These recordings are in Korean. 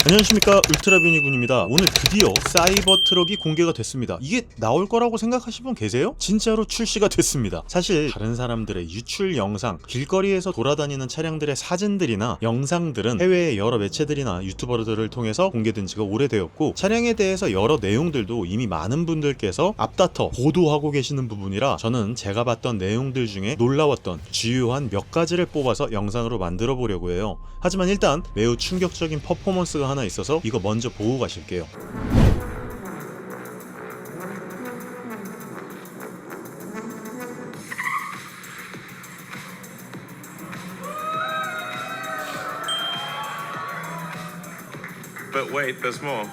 안녕하십니까, 울트라비니군입니다. 오늘 드디어 사이버 트럭이 공개가 됐습니다. 이게 나올 거라고 생각하시는 분 계세요? 진짜로 출시가 됐습니다. 사실 다른 사람들의 유출 영상, 길거리에서 돌아다니는 차량들의 사진들이나 영상들은 해외의 여러 매체들이나 유튜버들을 통해서 공개된 지가 오래되었고, 차량에 대해서 여러 내용들도 이미 많은 분들께서 앞다퉈 보도하고 계시는 부분이라 저는 제가 봤던 내용들 중에 놀라웠던 주요한 몇 가지를 뽑아서 영상으로 만들어 보려고 해요. 하지만 일단 매우 충격적인 퍼포먼스가 하나 있어서 이거 먼저 보고 가실게요. But wait, there's more.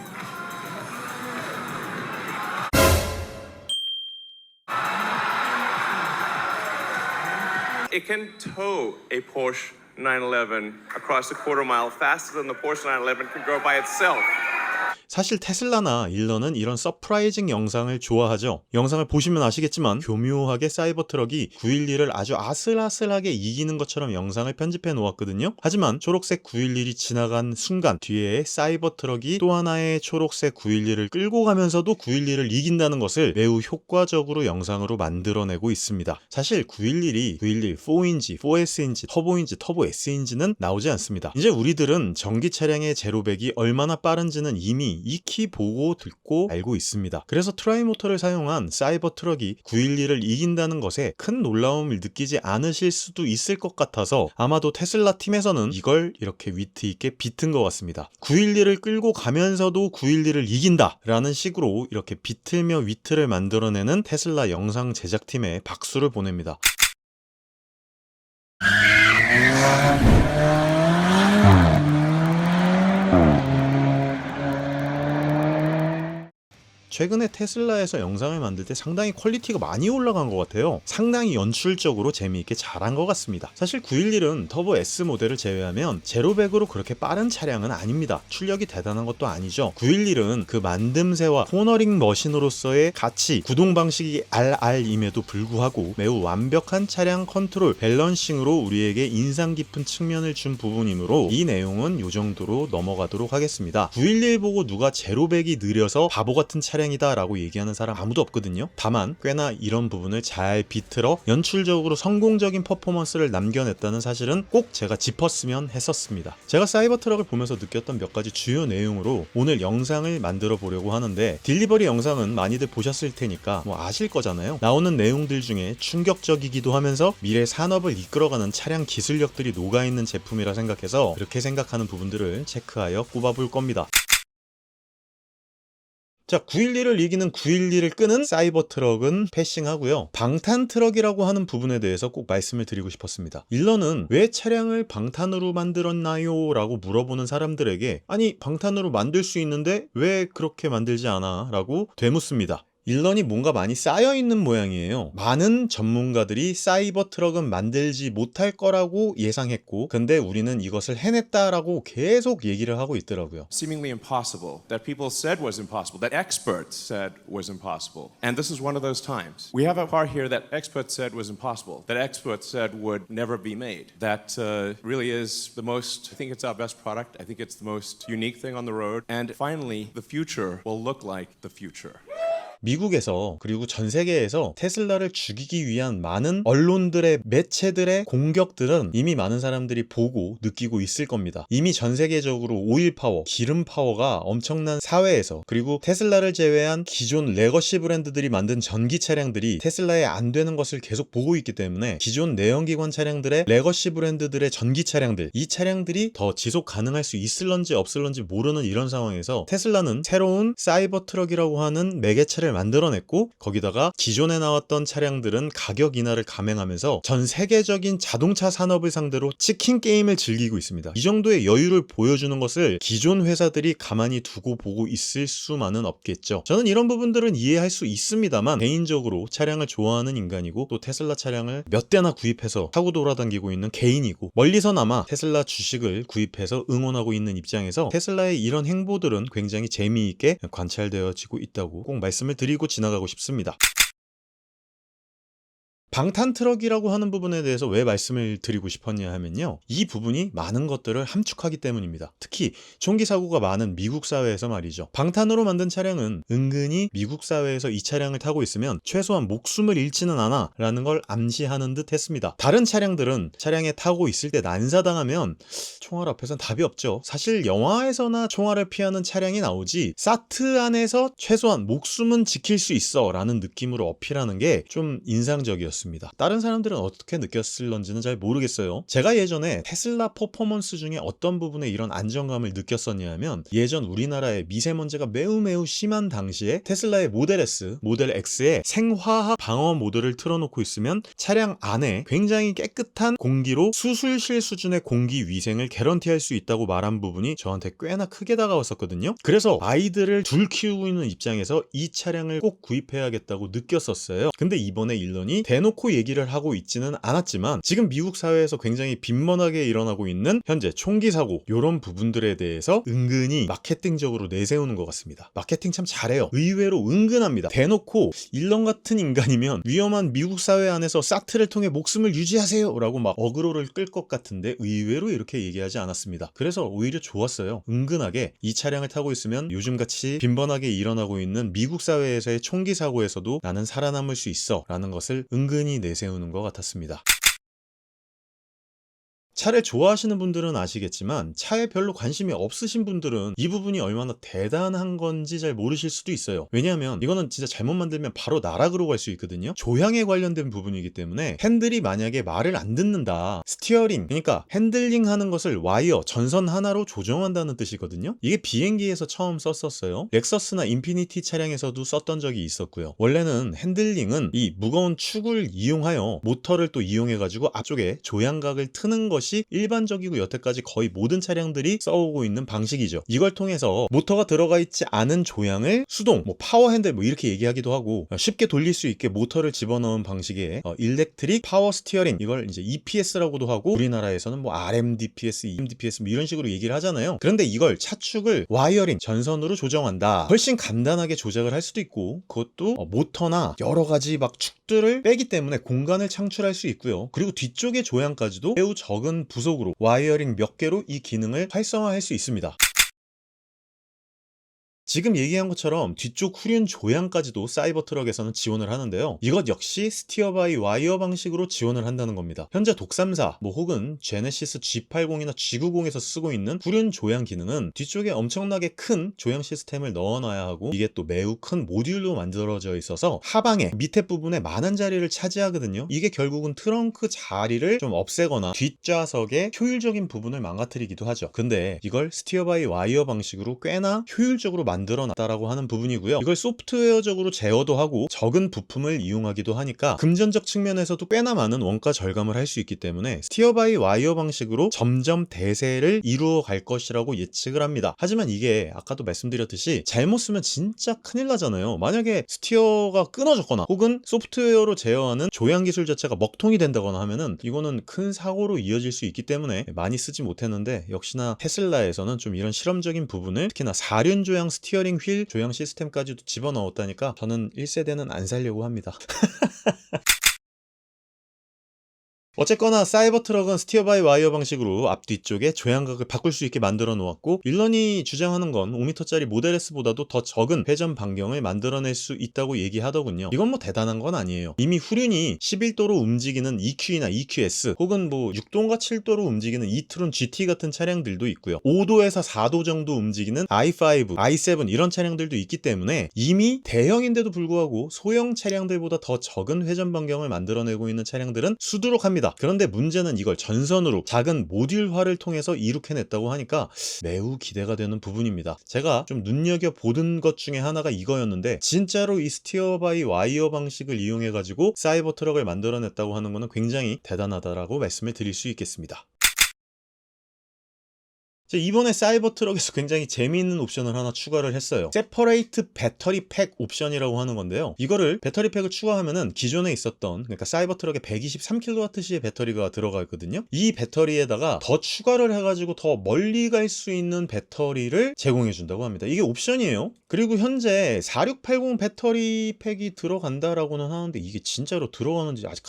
It can tow a Porsche 911 across a quarter mile faster than the Porsche 911 can go by itself. 사실 테슬라나 일런은 이런 서프라이징 영상을 좋아하죠. 영상을 보시면 아시겠지만 교묘하게 사이버 트럭이 911을 아주 아슬아슬하게 이기는 것처럼 영상을 편집해 놓았거든요. 하지만 초록색 911이 지나간 순간 뒤에 사이버 트럭이 또 하나의 초록색 911을 끌고 가면서도 911을 이긴다는 것을 매우 효과적으로 영상으로 만들어내고 있습니다. 사실 911이 911 4인지, 4S인지, 터보인지, 터보 S인지는 나오지 않습니다. 이제 우리들은 전기 차량의 제로백이 얼마나 빠른지는 이미 익히 보고 듣고 알고 있습니다. 그래서 트라이모터를 사용한 사이버 트럭이 911을 이긴다는 것에 큰 놀라움을 느끼지 않으실 수도 있을 것 같아서 아마도 테슬라 팀에서는 이걸 이렇게 위트 있게 비튼 것 같습니다. 911을 끌고 가면서도 911을 이긴다 라는 식으로 이렇게 비틀며 위트를 만들어내는 테슬라 영상 제작팀에 박수를 보냅니다. 최근에 테슬라에서 영상을 만들 때 상당히 퀄리티가 많이 올라간 것 같아요. 상당히 연출적으로 재미있게 잘한 것 같습니다. 사실 911은 터보 S 모델을 제외하면 제로백으로 그렇게 빠른 차량은 아닙니다. 출력이 대단한 것도 아니죠. 911은 그 만듦새와 코너링 머신으로서의 가치, 구동 방식이 RR임에도 불구하고 매우 완벽한 차량 컨트롤, 밸런싱으로 우리에게 인상 깊은 측면을 준 부분이므로 이 내용은 이 정도로 넘어가도록 하겠습니다. 911 보고 누가 제로백이 느려서 바보 같은 차량이다 라고 얘기하는 사람 아무도 없거든요. 다만 꽤나 이런 부분을 잘 비틀어 연출적으로 성공적인 퍼포먼스를 남겨냈다는 사실은 꼭 제가 짚었으면 했었습니다. 제가 사이버 트럭을 보면서 느꼈던 몇 가지 주요 내용으로 오늘 영상을 만들어 보려고 하는데, 딜리버리 영상은 많이들 보셨을 테니까 뭐 아실 거잖아요. 나오는 내용들 중에 충격적이기도 하면서 미래 산업을 이끌어가는 차량 기술력들이 녹아있는 제품이라 생각해서 그렇게 생각하는 부분들을 체크하여 꼽아볼 겁니다. 자, 911을 이기는 911을 끄는 사이버 트럭은 패싱하고요. 방탄 트럭이라고 하는 부분에 대해서 꼭 말씀을 드리고 싶었습니다. 일런은 왜 차량을 방탄으로 만들었나요? 라고 물어보는 사람들에게 아니 방탄으로 만들 수 있는데 왜 그렇게 만들지 않아? 라고 되묻습니다. 일런이 뭔가 많이 쌓여있는 모양이에요. 많은 전문가들이 사이버 트럭은 만들지 못할 거라고 예상했고, 근데 우리는 이것을 해냈다라고 계속 얘기를 하고 있더라고요. Seemingly impossible, that people said was impossible, that experts said was impossible. And this is one of those times. We have a part here that experts said was impossible, that experts said would never be made. That really is the most, I think it's our best product, I think it's the most unique thing on the road. And finally, the future will look like the future. 미국에서 그리고 전 세계에서 테슬라를 죽이기 위한 많은 언론들의 매체들의 공격들은 이미 많은 사람들이 보고 느끼고 있을 겁니다. 이미 전 세계적으로 오일 파워, 기름 파워가 엄청난 사회에서, 그리고 테슬라를 제외한 기존 레거시 브랜드들이 만든 전기 차량들이 테슬라에 안 되는 것을 계속 보고 있기 때문에 기존 내연기관 차량들의 레거시 브랜드들의 전기 차량들, 이 차량들이 더 지속 가능할 수 있을런지 없을런지 모르는 이런 상황에서 테슬라는 새로운 사이버 트럭이라고 하는 매개체를 만들어냈고, 거기다가 기존에 나왔던 차량들은 가격 인하를 감행하면서 전 세계적인 자동차 산업을 상대로 치킨 게임을 즐기고 있습니다. 이 정도의 여유를 보여주는 것을 기존 회사들이 가만히 두고 보고 있을 수만은 없겠죠. 저는 이런 부분들은 이해할 수 있습니다만, 개인적으로 차량을 좋아하는 인간이고 또 테슬라 차량을 몇 대나 구입해서 타고 돌아다니고 있는 개인이고, 멀리서나마 테슬라 주식을 구입해서 응원하고 있는 입장에서 테슬라의 이런 행보들은 굉장히 재미있게 관찰되어지고 있다고 꼭 말씀을 드리고 지나가고 싶습니다. 방탄 트럭이라고 하는 부분에 대해서 왜 말씀을 드리고 싶었냐 하면요, 이 부분이 많은 것들을 함축하기 때문입니다. 특히 총기 사고가 많은 미국 사회에서 말이죠. 방탄으로 만든 차량은 은근히 미국 사회에서 이 차량을 타고 있으면 최소한 목숨을 잃지는 않아 라는 걸 암시하는 듯 했습니다. 다른 차량들은 차량에 타고 있을 때 난사당하면 총알 앞에선 답이 없죠. 사실 영화에서나 총알을 피하는 차량이 나오지 사트 안에서 최소한 목숨은 지킬 수 있어 라는 느낌으로 어필하는 게 좀 인상적이었습니다. 다른 사람들은 어떻게 느꼈을런지는 잘 모르겠어요. 제가 예전에 테슬라 퍼포먼스 중에 어떤 부분에 이런 안정감을 느꼈었냐 하면, 예전 우리나라에 미세먼지가 매우 심한 당시에 테슬라의 모델 S, 모델 X에 생화학 방어 모드를 틀어놓고 있으면 차량 안에 굉장히 깨끗한 공기로 수술실 수준의 공기 위생을 개런티할 수 있다고 말한 부분이 저한테 꽤나 크게 다가왔었거든요. 그래서 아이들을 둘 키우고 있는 입장에서 이 차량을 꼭 구입해야겠다고 느꼈었어요. 근데 이번에 일론이 대놓고 얘기를 하고 있지는 않았지만 지금 미국 사회에서 굉장히 빈번하게 일어나고 있는 현재 총기 사고, 이런 부분들에 대해서 은근히 마케팅적으로 내세우는 것 같습니다. 마케팅 참 잘해요. 의외로 은근합니다. 대놓고 일론 같은 인간이면 위험한 미국 사회 안에서 사트를 통해 목숨을 유지하세요 라고 막 어그로를 끌 것 같은데 의외로 이렇게 얘기하지 않았습니다. 그래서 오히려 좋았어요. 은근하게 이 차량을 타고 있으면 요즘같이 빈번하게 일어나고 있는 미국 사회에서의 총기 사고에서도 나는 살아남을 수 있어 라는 것을 은근히 내세우는 것 같았습니다. 차를 좋아하시는 분들은 아시겠지만 차에 별로 관심이 없으신 분들은 이 부분이 얼마나 대단한 건지 잘 모르실 수도 있어요. 왜냐하면 이거는 진짜 잘못 만들면 바로 나락으로 갈 수 있거든요. 조향에 관련된 부분이기 때문에 핸들이 만약에 말을 안 듣는다, 스티어링, 그러니까 핸들링 하는 것을 와이어, 전선 하나로 조정한다는 뜻이거든요. 이게 비행기에서 처음 썼었어요. 렉서스나 인피니티 차량에서도 썼던 적이 있었고요. 원래는 핸들링은 이 무거운 축을 이용하여 모터를 또 이용해가지고 앞쪽에 조향각을 트는 것이 일반적이고 여태까지 거의 모든 차량들이 써오고 있는 방식이죠. 이걸 통해서 모터가 들어가 있지 않은 조향을 수동, 파워 핸들 이렇게 얘기하기도 하고, 쉽게 돌릴 수 있게 모터를 집어넣은 방식의 일렉트릭 파워 스티어링, 이걸 이제 EPS라고도 하고, 우리나라에서는 RMDPS, EMDPS 이런 식으로 얘기를 하잖아요. 그런데 이걸 차축을 와이어링, 전선으로 조정한다. 훨씬 간단하게 조작을 할 수도 있고, 그것도 모터나 여러 가지 축들을 빼기 때문에 공간을 창출할 수 있고요. 그리고 뒤쪽의 조향까지도 매우 적은 부속으로 와이어링 몇 개로 이 기능을 활성화할 수 있습니다. 지금 얘기한 것처럼 뒤쪽 후륜 조향까지도 사이버 트럭에서는 지원을 하는데요. 이것 역시 스티어 바이 와이어 방식으로 지원을 한다는 겁니다. 현재 독삼사 혹은 제네시스 G80이나 G90에서 쓰고 있는 후륜 조향 기능은 뒤쪽에 엄청나게 큰 조향 시스템을 넣어놔야 하고, 이게 또 매우 큰 모듈로 만들어져 있어서 하방에 밑에 부분에 많은 자리를 차지하거든요. 이게 결국은 트렁크 자리를 좀 없애거나 뒷좌석의 효율적인 부분을 망가뜨리기도 하죠. 근데 이걸 스티어 바이 와이어 방식으로 꽤나 효율적으로 만들어놨다라고 하는 부분이고요. 이걸 소프트웨어적으로 제어도 하고 적은 부품을 이용하기도 하니까 금전적 측면에서도 꽤나 많은 원가 절감을 할 수 있기 때문에 스티어 바이 와이어 방식으로 점점 대세를 이루어 갈 것이라고 예측을 합니다. 하지만 이게 아까도 말씀드렸듯이 잘못 쓰면 진짜 큰일 나잖아요. 만약에 스티어가 끊어졌거나 혹은 소프트웨어로 제어하는 조향 기술 자체가 먹통이 된다거나 하면은 이거는 큰 사고로 이어질 수 있기 때문에 많이 쓰지 못했는데, 역시나 테슬라에서는 좀 이런 실험적인 부분을, 특히나 4륜 조향 스티어링 휠 조향 시스템까지도 집어넣었다니까 저는 1세대는 안 살려고 합니다. 어쨌거나 사이버 트럭은 스티어 바이 와이어 방식으로 앞뒤쪽에 조향각을 바꿀 수 있게 만들어 놓았고, 일론이 주장하는 건 5m짜리 모델 S보다도 더 적은 회전 반경을 만들어낼 수 있다고 얘기하더군요. 이건 대단한 건 아니에요. 이미 후륜이 11도로 움직이는 EQ나 EQS 혹은 6도인가 7도로 움직이는 이트론 GT 같은 차량들도 있고요. 5도에서 4도 정도 움직이는 i5, i7 이런 차량들도 있기 때문에 이미 대형인데도 불구하고 소형 차량들보다 더 적은 회전 반경을 만들어내고 있는 차량들은 수두룩합니다. 그런데 문제는 이걸 전선으로 작은 모듈화를 통해서 이룩해냈다고 하니까 매우 기대가 되는 부분입니다. 제가 좀 눈여겨보던 것 중에 하나가 이거였는데, 진짜로 이 스티어 바이 와이어 방식을 이용해가지고 사이버 트럭을 만들어냈다고 하는 것은 굉장히 대단하다라고 말씀을 드릴 수 있겠습니다. 자, 이번에 사이버트럭에서 굉장히 재미있는 옵션을 하나 추가를 했어요. 세퍼레이트 배터리 팩 옵션이라고 하는 건데요. 이거를 배터리 팩을 추가하면은 기존에 있었던, 그러니까 사이버트럭에 123kWh의 배터리가 들어가 있거든요. 이 배터리에다가 더 추가를 해가지고 더 멀리 갈 수 있는 배터리를 제공해 준다고 합니다. 이게 옵션이에요. 그리고 현재 4680 배터리 팩이 들어간다라고는 하는데 이게 진짜로 들어가는지 아직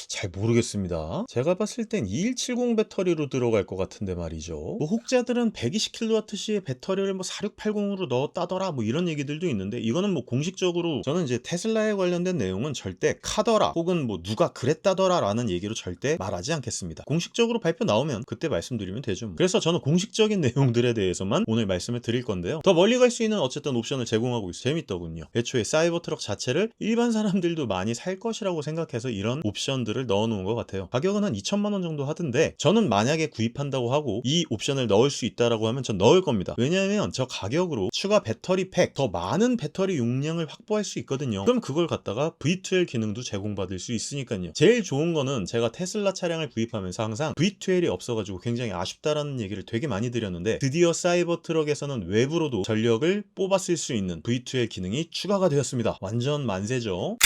잘 모르겠습니다. 제가 봤을 땐 2170 배터리로 들어갈 것 같은데 말이죠. 뭐 혹자들은 120kWh의 배터리를 뭐 4680으로 넣었다더라 뭐 이런 얘기들도 있는데, 이거는 뭐 공식적으로 저는 이제 테슬라에 관련된 내용은 절대 카더라 혹은 뭐 누가 그랬다더라 라는 얘기로 절대 말하지 않겠습니다. 공식적으로 발표 나오면 그때 말씀드리면 되죠. 그래서 저는 공식적인 내용들에 대해서만 오늘 말씀을 드릴 건데요. 더 멀리 갈 수 있는 어쨌든 옵션을 제공하고 있어요. 재밌더군요. 애초에 사이버트럭 자체를 일반 사람들도 많이 살 것이라고 생각해서 이런 옵션들을 넣어놓은 것 같아요. 가격은 한 2천만 원 정도 하던데, 저는 만약에 구입한다고 하고 이 옵션을 넣을 수 있다라고 하면 전 넣을 겁니다. 왜냐하면 저 가격으로 추가 배터리 팩, 더 많은 배터리 용량을 확보할 수 있거든요. 그럼 그걸 갖다가 V12 기능도 제공받을 수 있으니까요. 제일 좋은 거는 제가 테슬라 차량을 구입하면서 항상 V12이 없어가지고 굉장히 아쉽다라는 얘기를 되게 많이 드렸는데, 드디어 사이버트럭에서는 외부로도 전력을 뽑아 쓸 수 있는 V12 기능이 추가가 되었습니다. 완전 만세죠.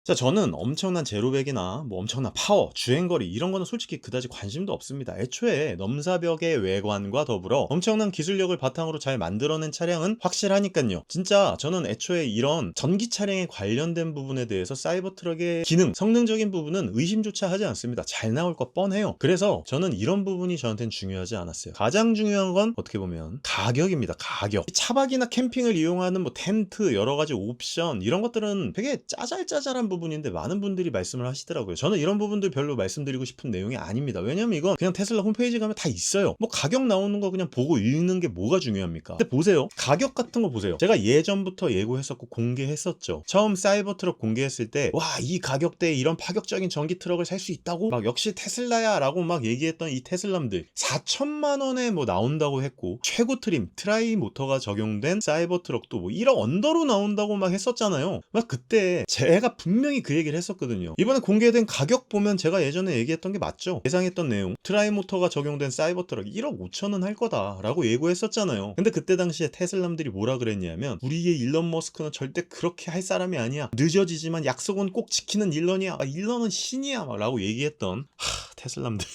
자, 저는 엄청난 제로백이나 뭐 엄청난 파워, 주행거리 이런 거는 솔직히 그다지 관심도 없습니다. 애초에 넘사벽의 외관과 더불어 엄청난 기술력을 바탕으로 잘 만들어낸 차량은 확실하니까요. 진짜 저는 애초에 이런 전기 차량에 관련된 부분에 대해서 사이버트럭의 기능, 성능적인 부분은 의심조차 하지 않습니다. 잘 나올 거 뻔해요. 그래서 저는 이런 부분이 저한테는 중요하지 않았어요. 가장 중요한 건 어떻게 보면 가격입니다. 가격. 차박이나 캠핑을 이용하는 뭐 텐트, 여러 가지 옵션 이런 것들은 되게 짜잘짜잘한 부분인데 많은 분들이 말씀을 하시더라고요. 저는 이런 부분들 별로 말씀드리고 싶은 내용이 아닙니다. 왜냐면 이건 그냥 테슬라 홈페이지 가면 다 있어요. 뭐 가격 나오는 거 그냥 보고 읽는 게 뭐가 중요합니까? 근데 보세요. 가격 같은 거 보세요. 제가 예전부터 예고했었고 공개했었죠. 처음 사이버트럭 공개했을 때 와, 이 가격대에 이런 파격적인 전기 트럭을 살 수 있다고? 막 역시 테슬라야 라고 막 얘기했던 이 테슬람들 4천만 원에 뭐 나온다고 했고, 최고 트림 트라이 모터가 적용된 사이버트럭도 뭐 1억 언더로 나온다고 막 했었잖아요. 막 그때 제가 분명히 그 얘기를 했었거든요. 이번에 공개된 가격 보면 제가 예전에 얘기했던 게 맞죠. 예상했던 내용, 트라이 모터가 적용된 사이버트럭 1억 5천은 할 거다 라고 예고했었잖아요. 근데 그때 당시에 테슬람들이 뭐라 그랬냐면, 우리의 일론 머스크는 절대 그렇게 할 사람이 아니야, 늦어지지만 약속은 꼭 지키는 일론이야, 일론은 신이야 막 라고 얘기했던 테슬람들.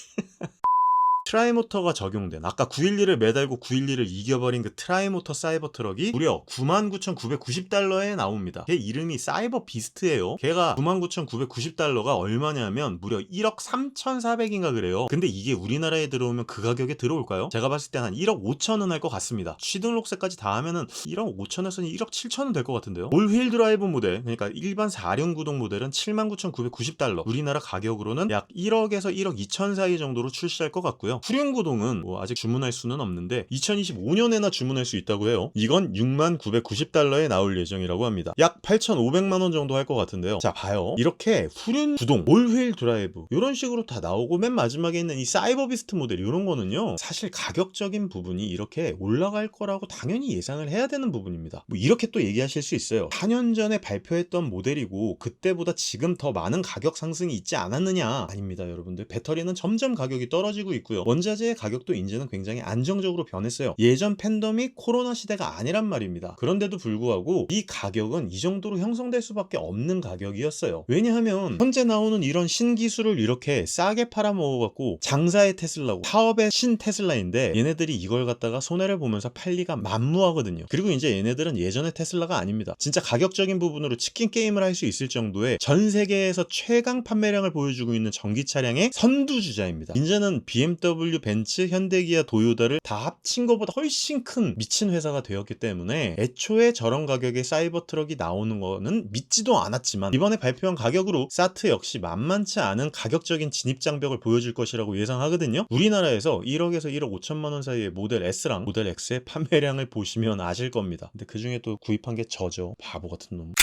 트라이모터가 적용된, 아까 911을 매달고 911을 이겨버린 그 트라이모터 사이버트럭이 무려 99,990달러에 나옵니다. 걔 이름이 사이버 비스트예요. 걔가 99,990달러가 얼마냐면 무려 1억 3,400인가 그래요. 근데 이게 우리나라에 들어오면 그 가격에 들어올까요? 제가 봤을 때 한 1억 5천은 할 것 같습니다. 취등록세까지 다 하면은 1억 5천에서 1억 7천은 될 것 같은데요. 올휠 드라이브 모델, 그러니까 일반 4륜 구동 모델은 79,990달러, 우리나라 가격으로는 약 1억에서 1억 2천 사이 정도로 출시할 것 같고요. 후륜 구동은 뭐 아직 주문할 수는 없는데 2025년에나 주문할 수 있다고 해요. 이건 6990달러에 나올 예정이라고 합니다. 약 8,500만 원 정도 할 것 같은데요. 자, 봐요. 이렇게 후륜 구동, 올휠 드라이브 이런 식으로 다 나오고, 맨 마지막에 있는 이 사이버 비스트 모델 이런 거는요, 사실 가격적인 부분이 이렇게 올라갈 거라고 당연히 예상을 해야 되는 부분입니다. 뭐 이렇게 또 얘기하실 수 있어요. 4년 전에 발표했던 모델이고 그때보다 지금 더 많은 가격 상승이 있지 않았느냐? 아닙니다, 여러분들. 배터리는 점점 가격이 떨어지고 있고요. 원자재의 가격도 이제는 굉장히 안정적으로 변했어요. 예전 팬데믹 코로나 시대가 아니란 말입니다. 그런데도 불구하고 이 가격은 이 정도로 형성될 수밖에 없는 가격이었어요. 왜냐하면 현재 나오는 이런 신기술을 이렇게 싸게 팔아먹어갖고 장사의 테슬라고 사업의 신 테슬라인데, 얘네들이 이걸 갖다가 손해를 보면서 팔리가 만무하거든요. 그리고 이제 얘네들은 예전의 테슬라가 아닙니다. 진짜 가격적인 부분으로 치킨 게임을 할 수 있을 정도의 전 세계에서 최강 판매량을 보여주고 있는 전기 차량의 선두주자입니다. 이제는 BMW, 벤츠, 현대기아, 도요다를 다 합친 것보다 훨씬 큰 미친 회사가 되었기 때문에 애초에 저런 가격의 사이버트럭이 나오는 거는 믿지도 않았지만, 이번에 발표한 가격으로 사트 역시 만만치 않은 가격적인 진입장벽을 보여줄 것이라고 예상하거든요. 우리나라에서 1억에서 1억 5천만 원 사이의 모델 S랑 모델 X의 판매량을 보시면 아실 겁니다. 근데 그 중에 또 구입한 게 저죠. 바보 같은 놈.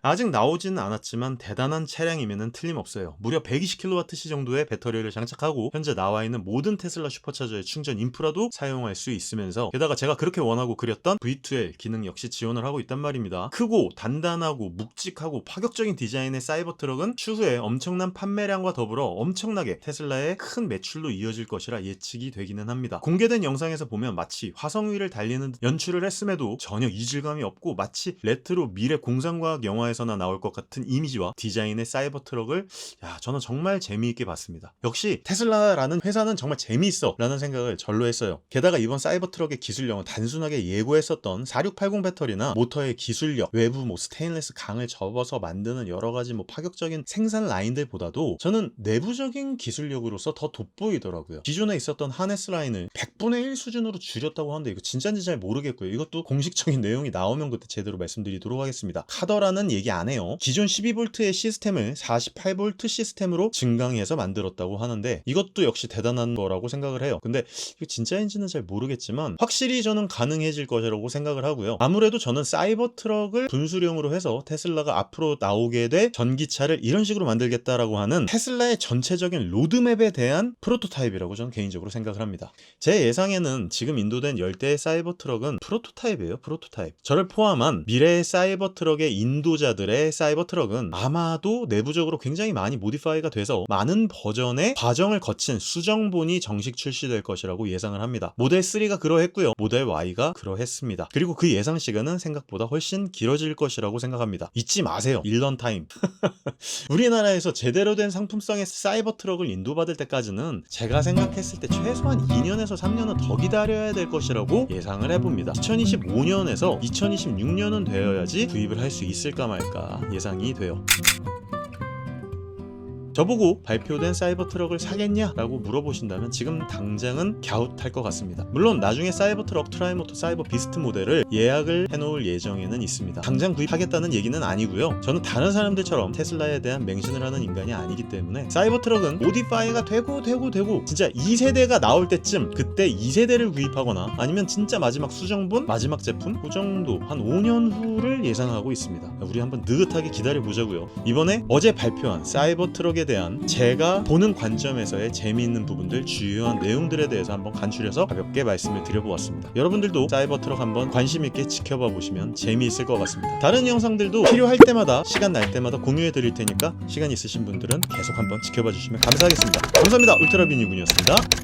아직 나오지는 않았지만 대단한 차량이면은 틀림없어요. 무려 120kWh 정도의 배터리를 장착하고 현재 나와 있는 모든 테슬라 슈퍼차저의 충전 인프라도 사용할 수 있으면서 게다가 제가 그렇게 원하고 그렸던 V2L 기능 역시 지원을 하고 있단 말입니다. 크고 단단하고 묵직하고 파격적인 디자인의 사이버트럭은 추후에 엄청난 판매량과 더불어 엄청나게 테슬라의 큰 매출로 이어질 것이라 예측이 되기는 합니다. 공개된 영상에서 보면 마치 화성 위를 달리는 연출을 했음에도 전혀 이질감이 없고 마치 레트로 미래 공상과학 영화에서나 나올 것 같은 이미지와 디자인의 사이버트럭을 저는 정말 재미있게 봤습니다. 역시 테슬라라는 회사는 정말 재미있어 라는 생각을 절로 했어요. 게다가 이번 사이버트럭의 기술력은 단순하게 예고했었던 4680 배터리나 모터의 기술력, 외부 스테인리스 강을 접어서 만드는 여러가지 파격적인 생산 라인들보다도 저는 내부적인 기술력으로서 더 돋보이더라고요. 기존에 있었던 하네스 라인을 100분의 1 수준으로 줄였다고 하는데 이거 진짜인지 잘 모르겠고요. 이것도 공식적인 내용이 나오면 그때 제대로 말씀드리도록 하겠습니다. 카더라는 얘기 안 해요. 기존 12V의 시스템을 48V 시스템으로 증강해서 만들었다고 하는데 이것도 역시 대단한 거라고 생각을 해요. 근데 이거 진짜인지는 잘 모르겠지만 확실히 저는 가능해질 것이라고 생각을 하고요. 아무래도 저는 사이버트럭을 분수령으로 해서 테슬라가 앞으로 나오게 될 전기차를 이런 식으로 만들겠다라고 하는 테슬라의 전체적인 로드맵에 대한 프로토타입이라고 저는 개인적으로 생각을 합니다. 제 예상에는 지금 인도된 10대의 사이버트럭은 프로토타입이에요. 프로토타입. 저를 포함한 미래의 사이버트럭의 인도자들의 사이버트럭은 아마도 내부적으로 굉장히 많이 모디파이가 돼서 많은 버전의 과정을 거친 수정본이 정식 출시될 것이라고 예상을 합니다. 모델 3가 그러했고요. 모델 Y가 그러했습니다. 그리고 그 예상 시간은 생각보다 훨씬 길어질 것이라고 생각합니다. 잊지 마세요. 일런 타임. 우리나라에서 제대로 된 상품성의 사이버트럭을 인도받을 때까지는 제가 생각했을 때 최소한 2년에서 3년은 더 기다려야 될 것이라고 예상을 해봅니다. 2025년에서 2026년은 되어야지 구입을 할 수 있을까 말까 예상이 돼요. 저보고 발표된 사이버트럭을 사겠냐라고 물어보신다면 지금 당장은 갸웃할 것 같습니다. 물론 나중에 사이버트럭 트라이모터 사이버 비스트 모델을 예약을 해놓을 예정에는 있습니다. 당장 구입하겠다는 얘기는 아니고요. 저는 다른 사람들처럼 테슬라에 대한 맹신을 하는 인간이 아니기 때문에 사이버트럭은 모디파이가 되고 진짜 2세대가 나올 때쯤 그때 2세대를 구입하거나 아니면 진짜 마지막 수정본 마지막 제품 그 정도 한 5년 후를 예상하고 있습니다. 우리 한번 느긋하게 기다려보자고요. 이번에 어제 발표한 사이버트럭에 대한 제가 보는 관점에서의 재미있는 부분들, 주요한 내용들에 대해서 한번 간추려서 가볍게 말씀을 드려보았습니다. 여러분들도 사이버트럭 한번 관심 있게 지켜봐 보시면 재미있을 것 같습니다. 다른 영상들도 필요할 때마다 시간 날 때마다 공유해 드릴 테니까 시간 있으신 분들은 계속 한번 지켜봐 주시면 감사하겠습니다. 감사합니다. 울트라비니군이었습니다.